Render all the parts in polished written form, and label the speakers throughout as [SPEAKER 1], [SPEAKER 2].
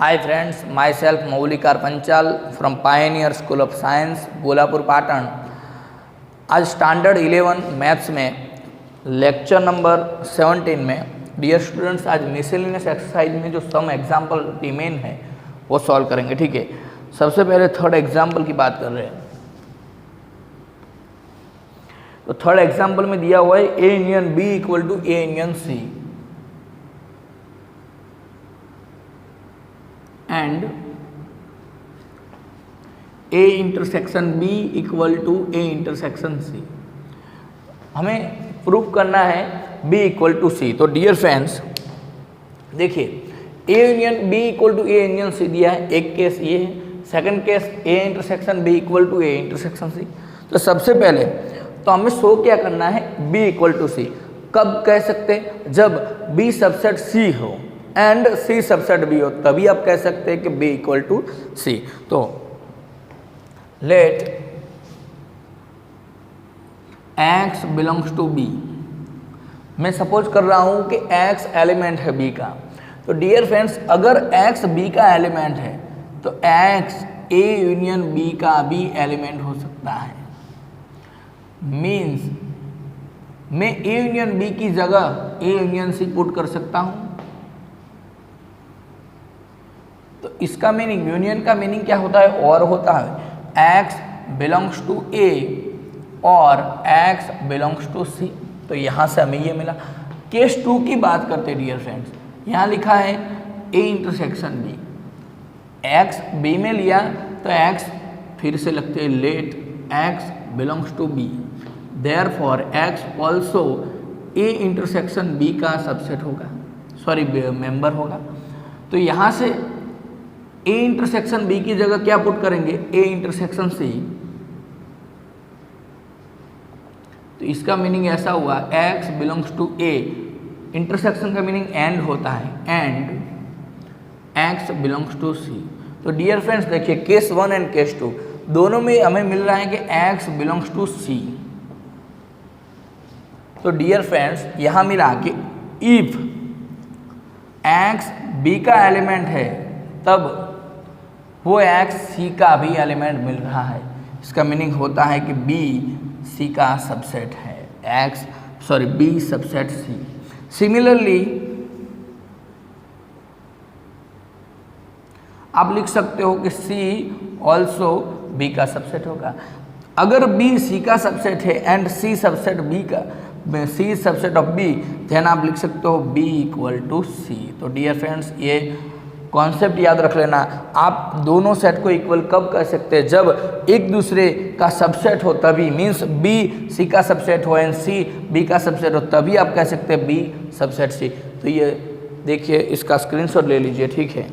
[SPEAKER 1] Hi friends, myself Maulikar Panchal from Pioneer School of Science, Golapur Patan. आज standard 11 maths में lecture number 17 में dear students आज miscellaneous exercise में जो सम एग्जाम्पल रिमेन है वो सॉल्व करेंगे। ठीक है, सबसे पहले थर्ड एग्जाम्पल की बात कर रहे हैं। तो थर्ड एग्जाम्पल में दिया हुआ है A union B equal to A union C and A intersection B equal to A intersection C. हमें प्रूव करना है बी इक्वल टू सी। तो डियर फ्रेंड्स देखिए, A union B equal to A union C दिया है, एक case ये है। Second case A intersection B equal to A intersection C. तो सबसे पहले तो हमें शो क्या करना है, बी इक्वल टू सी। कब कह सकते हैं, जब बी सबसेट सी हो एंड सी सबसेट बी हो, तभी आप कह सकते हैं कि बी इक्वल टू सी। तो let x belongs to B. मैं सपोज कर रहा हूं कि x एलिमेंट है b का। तो डियर फ्रेंड्स अगर x b का एलिमेंट है तो x a यूनियन b का भी एलिमेंट हो सकता है। मीन्स मैं a यूनियन b की जगह a यूनियन c पुट कर सकता हूं। तो इसका मीनिंग, यूनियन का मीनिंग क्या होता है, और होता है x बिलोंग्स टू a और x बिलोंग्स टू c। तो यहाँ से हमें ये मिला। केस 2 की बात करते हैं डियर फ्रेंड्स। यहाँ लिखा है a intersection b, x b में लिया तो x फिर से लगते हैं let x belongs to b, therefore x also a intersection b का सबसेट होगा, सॉरी मेंबर होगा। तो यहाँ से a इंटरसेक्शन b की जगह क्या पुट करेंगे, a इंटरसेक्शन c। तो इसका मीनिंग ऐसा हुआ x belongs to a, intersection का मीनिंग एंड होता है, and x belongs to c। तो डियर फ्रेंड्स देखिए, केस 1 एंड केस 2 दोनों में हमें मिल रहा है कि x बिलोंग्स टू c। तो डियर फ्रेंड्स यहाँ मिला कि इफ x b का एलिमेंट है तब वो x c का भी एलिमेंट मिल रहा है। इसका मीनिंग होता है कि b c का सबसेट है, b सबसेट c। सिमिलरली आप लिख सकते हो कि c ऑल्सो b का सबसेट होगा। अगर b c का सबसेट है एंड c सबसेट b का, c subset of b, then आप लिख सकते हो b इक्वल टू c। तो डियर फ्रेंड्स ये कॉन्सेप्ट याद रख लेना। आप दोनों सेट को इक्वल कब कह सकते हैं, जब एक दूसरे का सबसेट हो तभी। मीन्स b c का सबसेट हो एंड c b का सबसेट हो, तभी आप कह सकते हैं b सबसेट c। तो ये देखिए, इसका स्क्रीनशॉट ले लीजिए। ठीक है,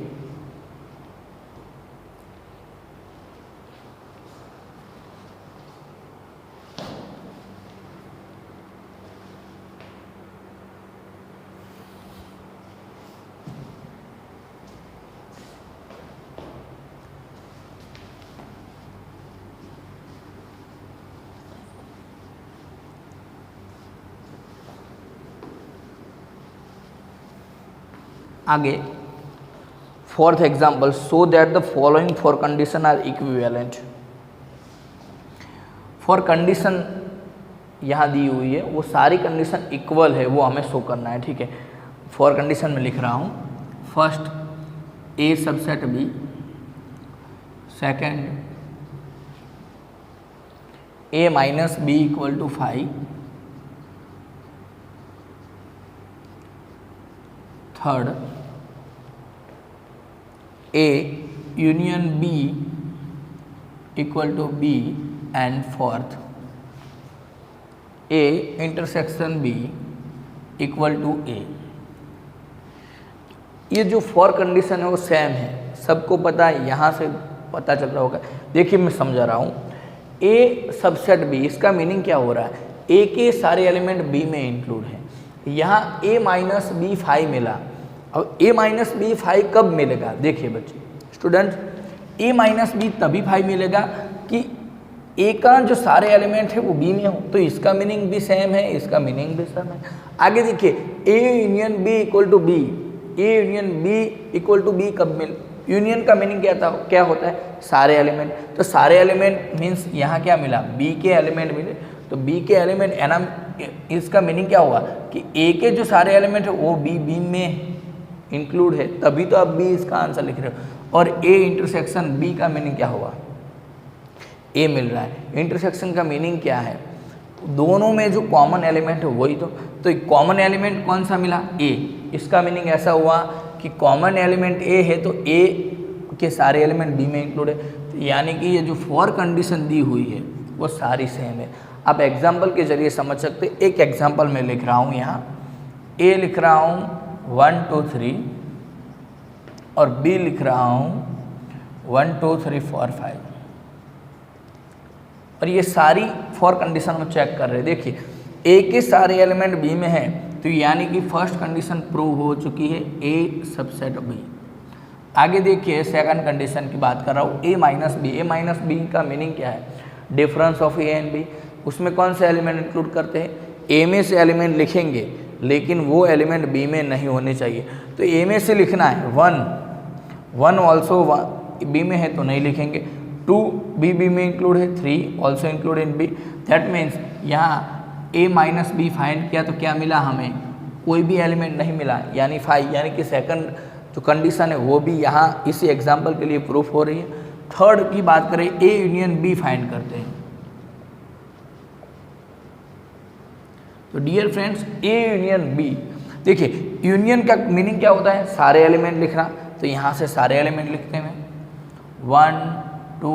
[SPEAKER 1] आगे fourth example, so that the following four condition are equivalent. For condition यहाँ दी हुई है, वो सारी कंडीशन इक्वल है, वो हमें शो करना है। ठीक है, फॉर कंडीशन में लिख रहा हूँ। First A subset B, second A minus B equal to 5, third A union B equal to B, and fourth A intersection B equal to A। ये जो फोर कंडीशन है वो सेम है, सबको पता है, यहाँ से पता चल रहा होगा। देखिए मैं समझा रहा हूँ, A सबसेट B, इसका मीनिंग क्या हो रहा है, A के सारे एलिमेंट B में इंक्लूड है। यहाँ A माइनस बी 5 मिला। अब a माइनस बी 5 कब मिलेगा, देखिए बच्चे स्टूडेंट, a माइनस बी तभी 5 मिलेगा कि a का जो सारे एलिमेंट है वो b में हो। तो इसका मीनिंग भी सेम है, इसका मीनिंग भी सेम है। आगे देखिए, a union b equal to B, A union B equal to B कब यूनियन का मीनिंग क्या होता है? सारे एलिमेंट। तो सारे एलिमेंट मीन्स यहाँ क्या मिला? बी के एलिमेंट मिले। तो बी के एलिमेंट एना, इसका मीनिंग क्या होगा कि ए के जो सारे एलिमेंट है वो बी में इंक्लूड है, तभी तो आप बी इसका आंसर लिख रहे हो। और ए इंटरसेक्शन बी का मीनिंग क्या होगा? ए मिल रहा है। इंटरसेक्शन का मीनिंग क्या है? दोनों में जो कॉमन एलिमेंट है वही तो कॉमन एलिमेंट कौन सा मिला? ए। इसका मीनिंग ऐसा हुआ कि कॉमन एलिमेंट ए है तो ए के सारे एलिमेंट बी में इंक्लूड है। तो यानी कि ये जो फॉर कंडीशन दी हुई है वो सारी सेम है। आप एग्जाम्पल के जरिए समझ सकते। एक एग्जाम्पल मैं लिख रहा हूँ यहाँ, ए लिख रहा हूँ 1 2 3 और बी लिख रहा हूँ 1 2 3 4 5 और ये सारी फॉर कंडीशन में चेक कर रहे हैं। देखिए ए के सारे एलिमेंट बी में है तो यानी कि फर्स्ट कंडीशन प्रूव हो चुकी है, ए सबसेट बी। आगे देखिए सेकंड कंडीशन की बात कर रहा हूँ, A minus B. A minus B का मीनिंग क्या है? Difference of A and B. उसमें कौन से एलिमेंट इंक्लूड करते हैं? ए में से एलिमेंट लिखेंगे लेकिन वो एलिमेंट बी में नहीं होने चाहिए। तो ए में से लिखना है 1 ऑल्सो बी में है तो नहीं लिखेंगे। 2 बी में इंक्लूड है, 3 also include in B. That means यहाँ ए माइनस बी फाइंड किया तो क्या मिला हमें? कोई भी एलिमेंट नहीं मिला, यानी 5। यानी कि सेकंड जो कंडीशन है वो भी यहाँ इसी एग्जाम्पल के लिए प्रूफ हो रही है। थर्ड की बात करें, ए यूनियन बी फाइंड करते हैं। तो dear friends, A union B, देखिए यूनियन का मीनिंग क्या होता है? सारे एलिमेंट लिखना। तो यहाँ से सारे एलिमेंट लिखते हैं 1 2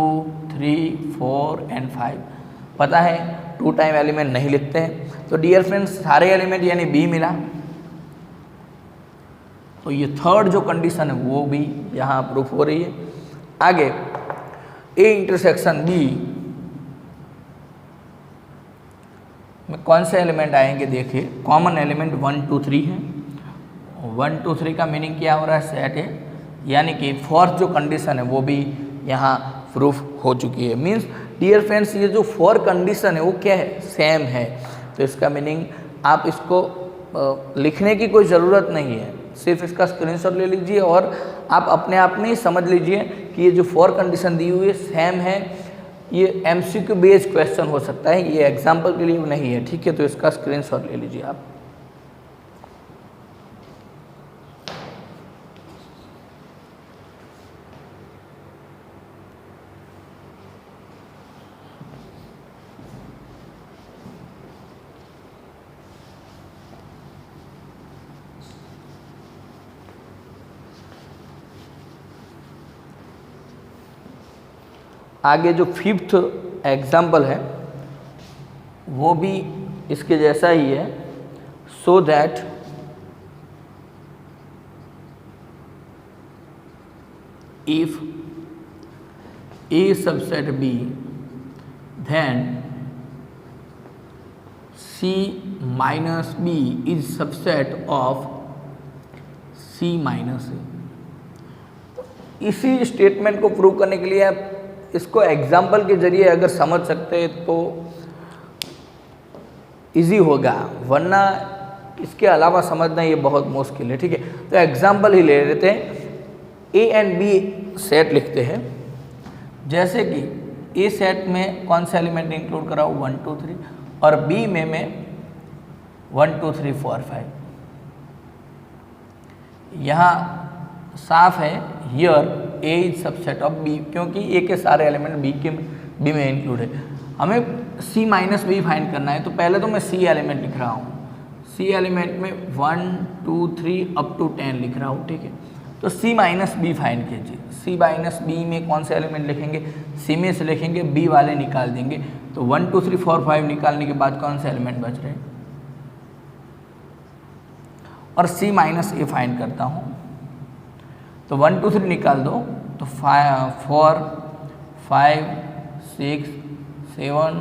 [SPEAKER 1] 3 4 एंड 5। पता है 2 टाइम एलिमेंट नहीं लिखते हैं। तो डियर फ्रेंड्स, सारे एलिमेंट यानी बी मिला। तो ये थर्ड जो कंडीशन है वो भी यहाँ प्रूफ हो रही है। आगे ए इंटरसेक्शन बी में कौन से एलिमेंट आएंगे? देखिए कॉमन एलिमेंट 1 2 3 है। 1 2 3 का मीनिंग क्या हो रहा है? सेट है। यानी कि फोर्थ जो कंडीशन है वो भी यहाँ प्रूफ हो चुकी है। मीन्स डियर फ्रेंड्स, ये जो 4 कंडीशन है वो क्या है? सेम है। तो इसका मीनिंग आप इसको लिखने की कोई ज़रूरत नहीं है, सिर्फ इसका स्क्रीनशॉट ले लीजिए और आप अपने आप में ही समझ लीजिए कि ये जो 4 कंडीशन दी हुई है सेम है। ये एमसीक्यू बेस्ड क्वेश्चन हो सकता है, ये एग्जाम्पल के लिए नहीं है, ठीक है? तो इसका स्क्रीनशॉट ले लीजिए आप। आगे जो 5th एग्जाम्पल है वो भी इसके जैसा ही है। So that if A subset B then C minus B is subset of C minus A। इसी स्टेटमेंट को प्रूव करने के लिए आप इसको एग्जाम्पल के जरिए अगर समझ सकते हैं तो इजी होगा, वरना इसके अलावा समझना ये बहुत मुश्किल है, ठीक है? तो एग्जाम्पल ही ले लेते हैं। ए एंड बी सेट लिखते हैं। जैसे कि ए सेट में कौन सा एलिमेंट इंक्लूड करा हो? 1 2 3 और बी में मैं 1 2 3 4 5। यहाँ साफ है here A is subset of B, क्योंकि ए के सारे एलिमेंट बी में इंक्लूड है। हमें सी माइनस बी फाइंड करना है, तो पहले तो मैं सी एलिमेंट लिख रहा हूँ। सी एलिमेंट में 1 2 3 अप टू 10 लिख रहा हूँ, ठीक है? तो सी माइनस बी फाइंड कीजिए। सी माइनस बी में कौन से एलिमेंट लिखेंगे? सी में से लिखेंगे, बी वाले निकाल देंगे। तो 1 2 3 4 5 निकालने के बाद कौन से एलिमेंट बच रहे हैं? और सी माइनस ए फाइंड करता हूँ, तो 1 2 3 निकाल दो, तो 4 5 6 7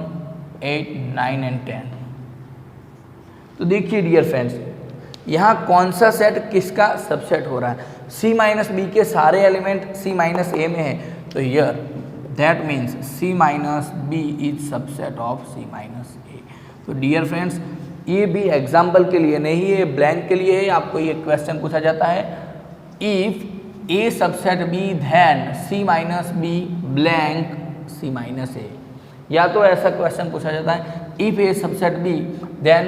[SPEAKER 1] 8 9 एंड 10। तो देखिए डियर फ्रेंड्स, यहाँ कौन सा सेट किसका सबसेट हो रहा है? सी माइनस बी के सारे एलिमेंट सी माइनस ए में है, तो here that means C minus B is subset of C minus A. तो डियर फ्रेंड्स, ये भी एग्जाम्पल के लिए नहीं है, ब्लैंक के लिए है। आपको ये क्वेश्चन पूछा जाता है, if A subset B then C minus B blank C minus A. या तो ऐसा क्वेश्चन पूछा जाता है if A subset B then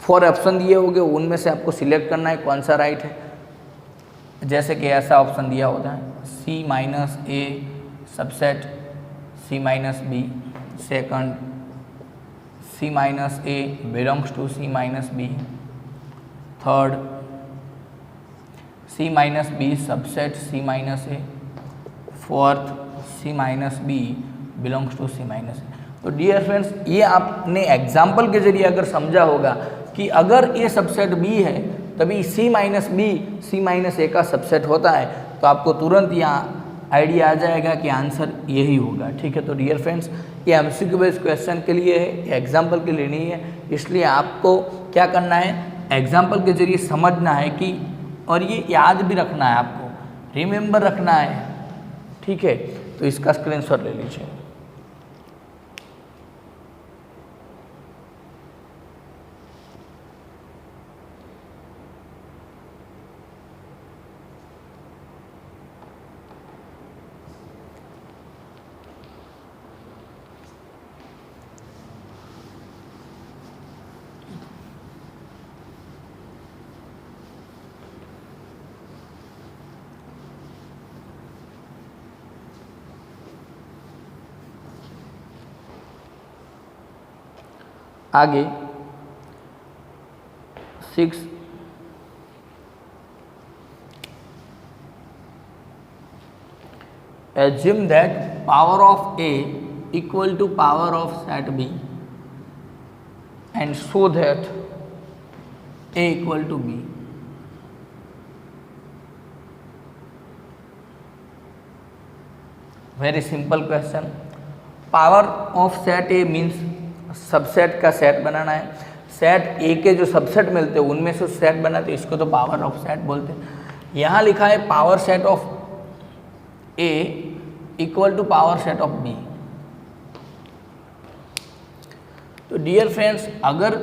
[SPEAKER 1] 4 option दिए होंगे, उनमें से आपको सिलेक्ट करना है कौन सा राइट है। जैसे कि ऐसा ऑप्शन दिया होता है C minus A subset C minus B, second C minus A belongs to C minus B, third C minus B subset C minus A, fourth C minus B belongs to C minus A. तो dear friends, ये आपने example के जरिए अगर समझा होगा कि अगर ए सबसेट बी है तभी सी माइनस बी सी माइनस ए का सबसेट होता है, तो आपको तुरंत यहाँ आइडिया आ जाएगा कि आंसर यही होगा। ठीक है, तो डियर फ्रेंड्स, ये एमसीक्यू बेस्ड क्वेश्चन के लिए है, ये एग्जाम्पल के लिए नहीं है, इसलिए आपको क्या करना है, एग्जाम्पल के जरिए समझना है कि, और ये याद भी रखना है, आपको रिमेंबर रखना है। ठीक है, तो इसका स्क्रीनशॉट ले लीजिए। आगे 6 assume that power of A equal to power of set B and show that A equal to B। Very simple question. Power of set A means subset का सेट बनाना है। सेट ए के जो सबसेट मिलते हैं उनमें से सेट बनाते हैं, इसको तो पावर ऑफ सेट बोलते हैं। यहाँ लिखा है power set of A equal to power set of B. तो डियर फ्रेंड्स, अगर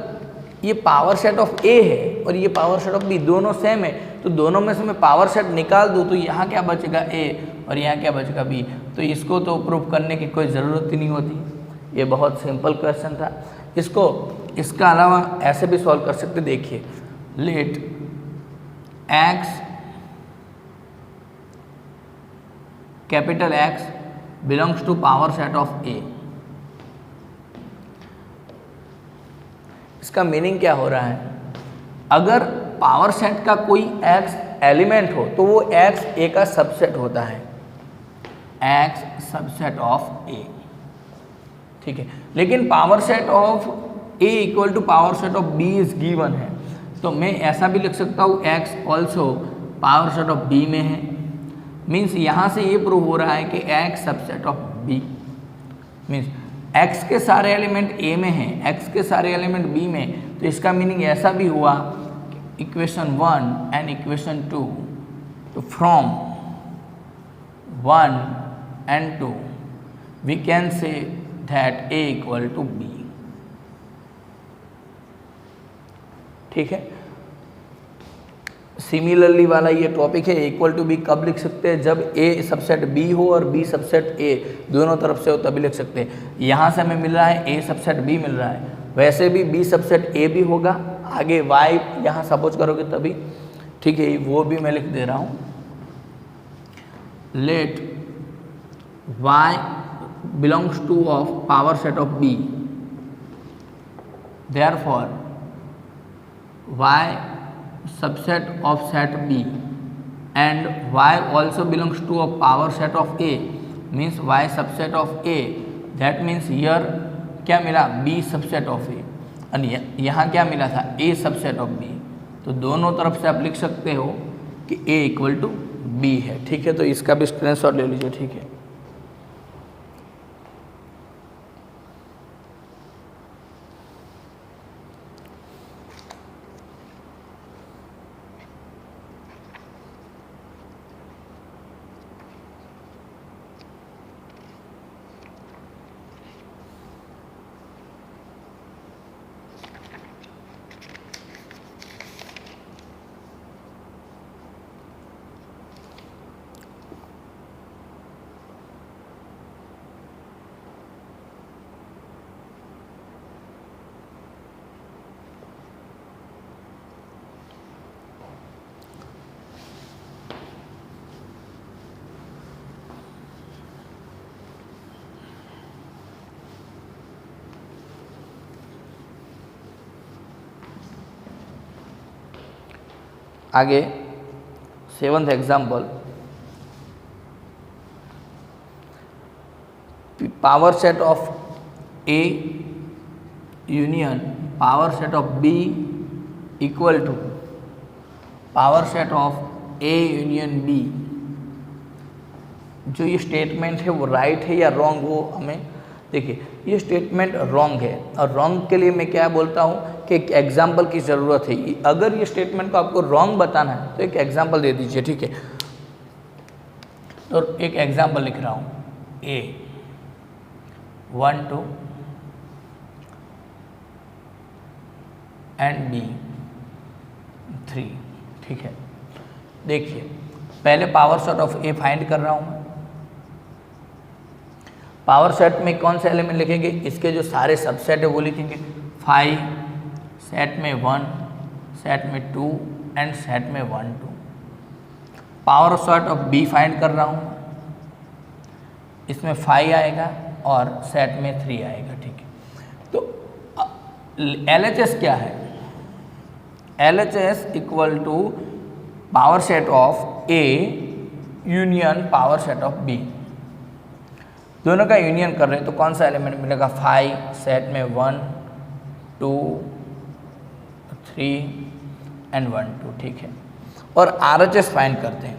[SPEAKER 1] ये पावर सेट ऑफ ए है और ये पावर सेट ऑफ बी दोनों सेम है, तो दोनों में से मैं पावर सेट निकाल दूँ तो यहाँ क्या बचेगा ए और यहाँ क्या बचेगा बी। तो इसको तो प्रूव करने की कोई ज़रूरत ही नहीं होती। ये बहुत सिंपल क्वेश्चन था। इसको इसका अलावा ऐसे भी सॉल्व कर सकते। देखिए, let X capital X belongs to power set of A. इसका मीनिंग क्या हो रहा है, अगर पावर सेट का कोई एक्स एलिमेंट हो तो वो एक्स ए का सबसेट होता है, एक्स सबसेट ऑफ ए। ठीक है, लेकिन power set of A equal to power set of B is given है, तो मैं ऐसा भी लिख सकता हूँ x also power set of B में है। मीन्स यहाँ से ये प्रूव हो रहा है कि x subset of B. Means x के सारे एलिमेंट ए में हैं, एक्स के सारे एलिमेंट बी में, तो इसका मीनिंग ऐसा भी हुआ इक्वेशन 1 एंड इक्वेशन 2, तो from 1 and 2 we can say that A equal to B। ठीक है, सिमिलरली वाला ये टॉपिक है। इक्वल टू बी कब लिख सकते हैं, जब A सबसेट B हो और B सबसेट A दोनों तरफ से हो तभी लिख सकते हैं। यहाँ से हमें मिल रहा है A सबसेट B मिल रहा है, वैसे भी B सबसेट A भी होगा, आगे Y यहाँ सपोज करोगे तभी। ठीक है, वो भी मैं लिख दे रहा हूँ। Let y belongs to of power set of b, therefore y subset of set b and y also belongs to a power set of a, means y subset of a, that means here क्या मिला, b subset of a, और यहाँ क्या मिला था, a subset of b। तो दोनों तरफ से आप लिख सकते हो कि a इक्वल टू b है। ठीक है, तो इसका भी स्क्रीनशॉट ले लीजिए। ठीक है, आगे 7th example, power set of A union power set of B equal to power set of A union B. जो ये स्टेटमेंट है वो राइट है या रॉन्ग, वो हमें देखिए, ये स्टेटमेंट रॉन्ग है और रॉन्ग के लिए मैं क्या बोलता हूँ कि एक एग्जाम्पल की ज़रूरत है। अगर ये स्टेटमेंट को आपको रॉन्ग बताना है तो एक एग्जाम्पल दे दीजिए, ठीक है। तो एक एग्जाम्पल लिख रहा हूँ, ए 1 2 एंड बी 3, ठीक है। देखिए, पहले power set of A find कर रहा हूँ मैं। पावर सेट में कौन से एलिमेंट लिखेंगे, इसके जो सारे सबसेट है वो लिखेंगे। 5 सेट में 1, सेट में 2 एंड सेट में 1 2। Power set of B find कर रहा हूँ, इसमें 5 आएगा और सेट में 3 आएगा, ठीक है। तो LHS क्या है, LHS equal to power set of A union power set of B. दोनों का यूनियन कर रहे हैं तो कौन सा एलिमेंट मिलेगा, 5 सेट में 1 2 3 एंड 1 2, ठीक है। और RHS फाइंड करते हैं।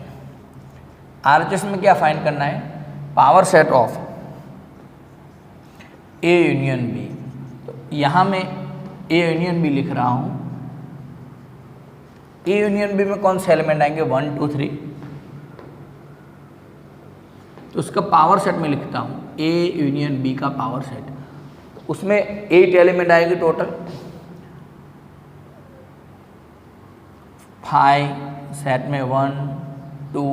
[SPEAKER 1] RHS में क्या फाइंड करना है, power set of A union B. तो यहाँ मैं ए यूनियन बी लिख रहा हूँ। ए यूनियन बी में कौन से एलिमेंट आएंगे, 1 2 3। तो उसका पावर सेट में लिखता हूँ, ए यूनियन बी का पावर सेट। तो उसमें 8 एलिमेंट आएंगे टोटल। 5 सेट में 1 2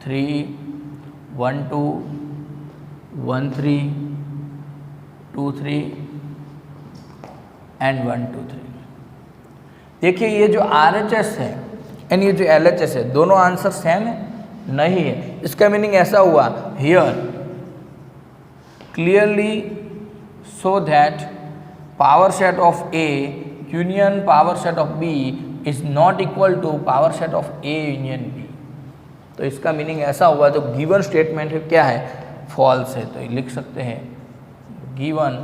[SPEAKER 1] 3 1 2 1 3 2 3 एंड 1 2 3। देखिए, ये जो RHS है एंड ये जो LHS है, दोनों आंसर सेम है, नहीं है। इसका मीनिंग ऐसा हुआ, here clearly show that power set of A union power set of B is not equal to power set of A union B. तो इसका मीनिंग ऐसा हुआ, तो गिवन स्टेटमेंट है क्या है, फॉल्स है। तो ये लिख सकते हैं, गिवन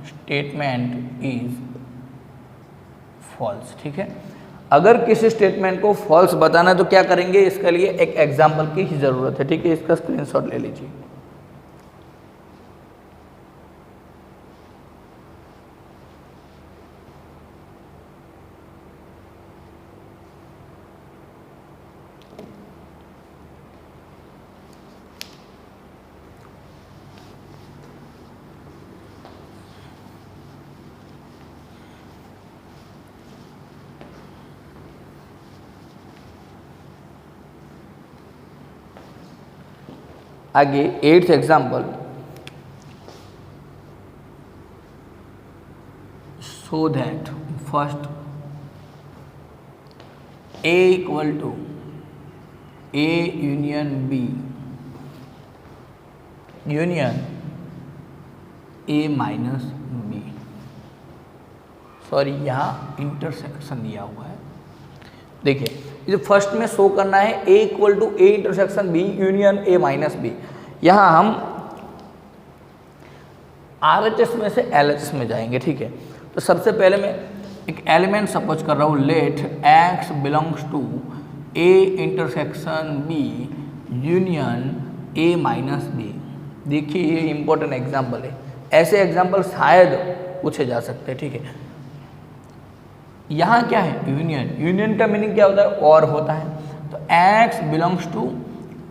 [SPEAKER 1] स्टेटमेंट इज फॉल्स, ठीक है। अगर किसी स्टेटमेंट को फॉल्स बताना है तो क्या करेंगे, इसके लिए एक एग्जाम्पल की ही ज़रूरत है, ठीक है। इसका स्क्रीनशॉट ले लीजिए। आगे 8th example, so that first A equal to A union B union A minus B. Sorry, यहाँ इंटरसेक्शन दिया हुआ है। देखिए, जो फर्स्ट में शो करना है A equal to A intersection B union A minus B. यहाँ हम RHS में से LHS में जाएंगे, ठीक है। तो सबसे पहले मैं एक एलिमेंट सपोज कर रहा हूँ, let x belongs to A intersection B union A minus B. देखिए, ये इंपॉर्टेंट एग्जाम्पल है, ऐसे एग्जाम्पल शायद पूछे जा सकते हैं, ठीक है। यहाँ क्या है, यूनियन। यूनियन का मीनिंग क्या होता है, और होता है। तो x belongs to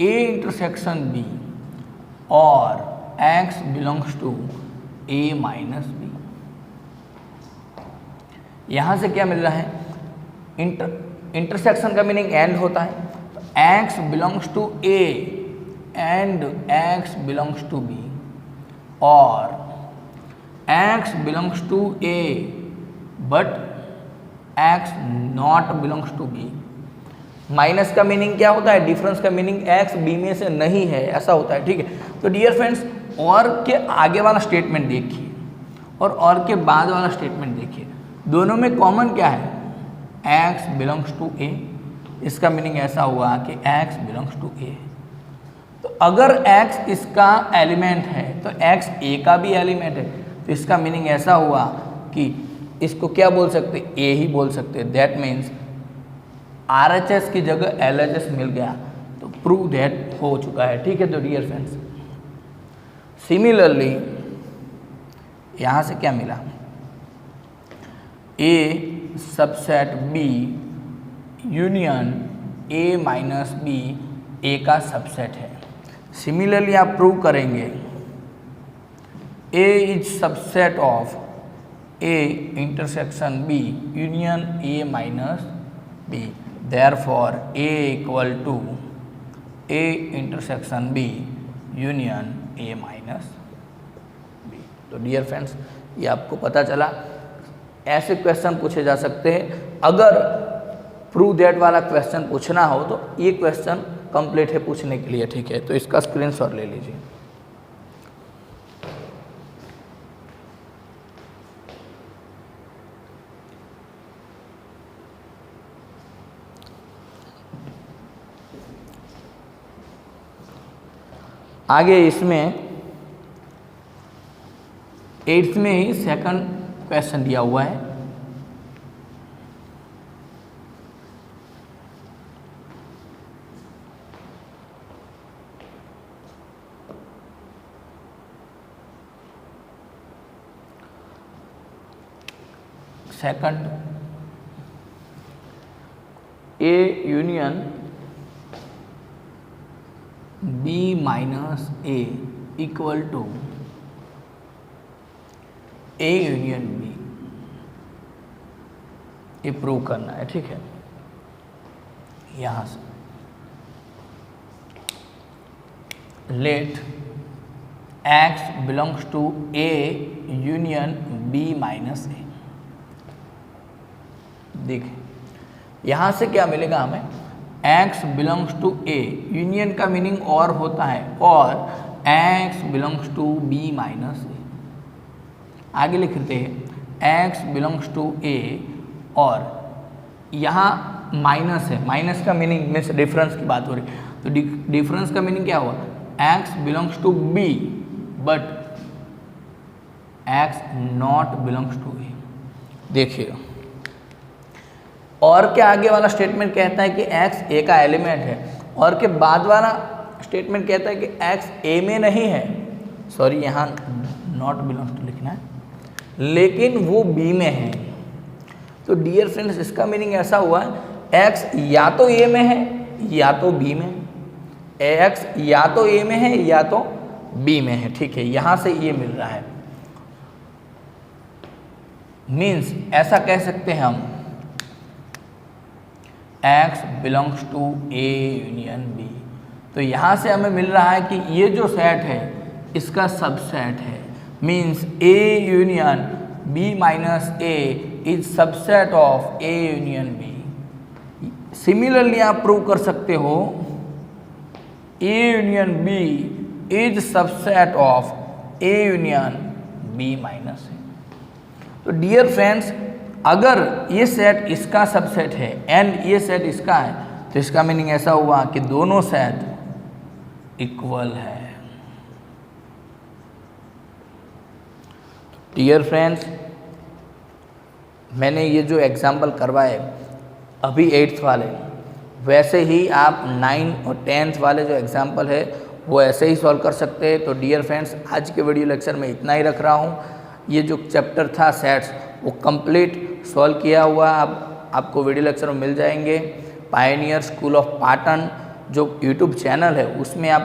[SPEAKER 1] A intersection B और x belongs to A minus B. यहाँ से क्या मिल रहा है, इंटरसेक्शन का मीनिंग एंड होता है। तो x belongs to A and x belongs to B और x belongs to A but x not belongs to B. Minus का मीनिंग क्या होता है, डिफरेंस का मीनिंग x b में से नहीं है, ऐसा होता है, ठीक है। तो डियर फ्रेंड्स, और के आगे वाला स्टेटमेंट देखिए और के बाद वाला स्टेटमेंट देखिए, दोनों में कॉमन क्या है, x बिलोंग्स टू ए इसका मीनिंग ऐसा हुआ कि x बिलोंग्स टू ए। तो अगर x इसका एलिमेंट है तो x a का भी एलिमेंट है, तो इसका मीनिंग ऐसा हुआ कि इसको क्या बोल सकते, a ही बोल सकते। दैट मीन्स RHS की जगह LHS मिल गया, तो प्रूव दैट हो चुका है। ठीक है, तो डियर फ्रेंड्स सिमिलरली यहाँ से क्या मिला, A subset B union A minus B A का सबसेट है। सिमिलरली आप प्रूव करेंगे A is subset of A intersection B union A minus B, therefore A equal to A intersection B union A minus B। तो dear friends ये आपको पता चला, ऐसे क्वेश्चन पूछे जा सकते हैं। अगर प्रूव दैट वाला क्वेश्चन पूछना हो तो ये क्वेश्चन कंप्लीट है पूछने के लिए। ठीक है, तो इसका स्क्रीनशॉट ले लीजिए। आगे इसमें 8th में ही सेकंड क्वेश्चन दिया हुआ है। Second, A union B minus A equal to A union B, ये प्रूव करना है। ठीक है, यहां से let X belongs to A union B minus A। देखिए यहाँ से क्या मिलेगा हमें, x belongs to A, union का मीनिंग और होता है, और x belongs to B minus A। आगे लिखते हैं x बिलोंग्स टू A, और यहाँ माइनस है, माइनस का मीनिंग मीन्स डिफरेंस की बात हो रही है, तो डिफरेंस का मीनिंग क्या हुआ, x belongs to B but x not belongs to A। देखिए और के आगे वाला स्टेटमेंट कहता है कि x A का एलिमेंट है, और के बाद वाला स्टेटमेंट कहता है कि x A में नहीं है, सॉरी यहाँ नॉट बिलोंग्स टू लिखना है, लेकिन वो B में है। तो डियर फ्रेंड्स इसका मीनिंग ऐसा हुआ है x या तो A में है या तो B में है, x या तो A में है या तो B में है। ठीक है, यहाँ से ये मिल रहा है, मीन्स ऐसा कह सकते हैं हम x belongs to A union B। तो यहाँ से हमें मिल रहा है कि ये जो सेट है इसका सबसेट है, means A union B minus A is subset of A union B। Similarly आप प्रूव कर सकते हो A union B is subset of A union B minus A। तो डियर फ्रेंड्स अगर ये सेट इसका सबसेट है एंड ये सेट इसका है, तो इसका मीनिंग ऐसा हुआ कि दोनों सेट इक्वल है। डियर फ्रेंड्स मैंने ये जो एग्जाम्पल करवाए अभी 8th वाले, वैसे ही आप 9 और 10th वाले जो एग्जाम्पल है वो ऐसे ही सॉल्व कर सकते हैं। तो डियर फ्रेंड्स आज के वीडियो लेक्चर में इतना ही रख रहा हूँ। ये जो चैप्टर था सेट्स वो कंप्लीट सॉल्व किया हुआ आपको वीडियो लेक्चर में मिल जाएंगे। पायनियर स्कूल ऑफ पाटन जो यूट्यूब चैनल है उसमें आप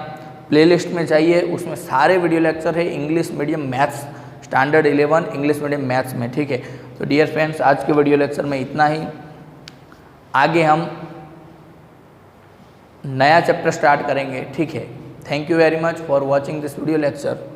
[SPEAKER 1] प्लेलिस्ट में जाइए, उसमें सारे वीडियो लेक्चर है English medium maths standard 11 English medium maths में। ठीक है, तो डियर फ्रेंड्स आज के वीडियो लेक्चर में इतना ही। आगे हम नया चैप्टर स्टार्ट करेंगे। ठीक है, thank you very much for watching this video lecture.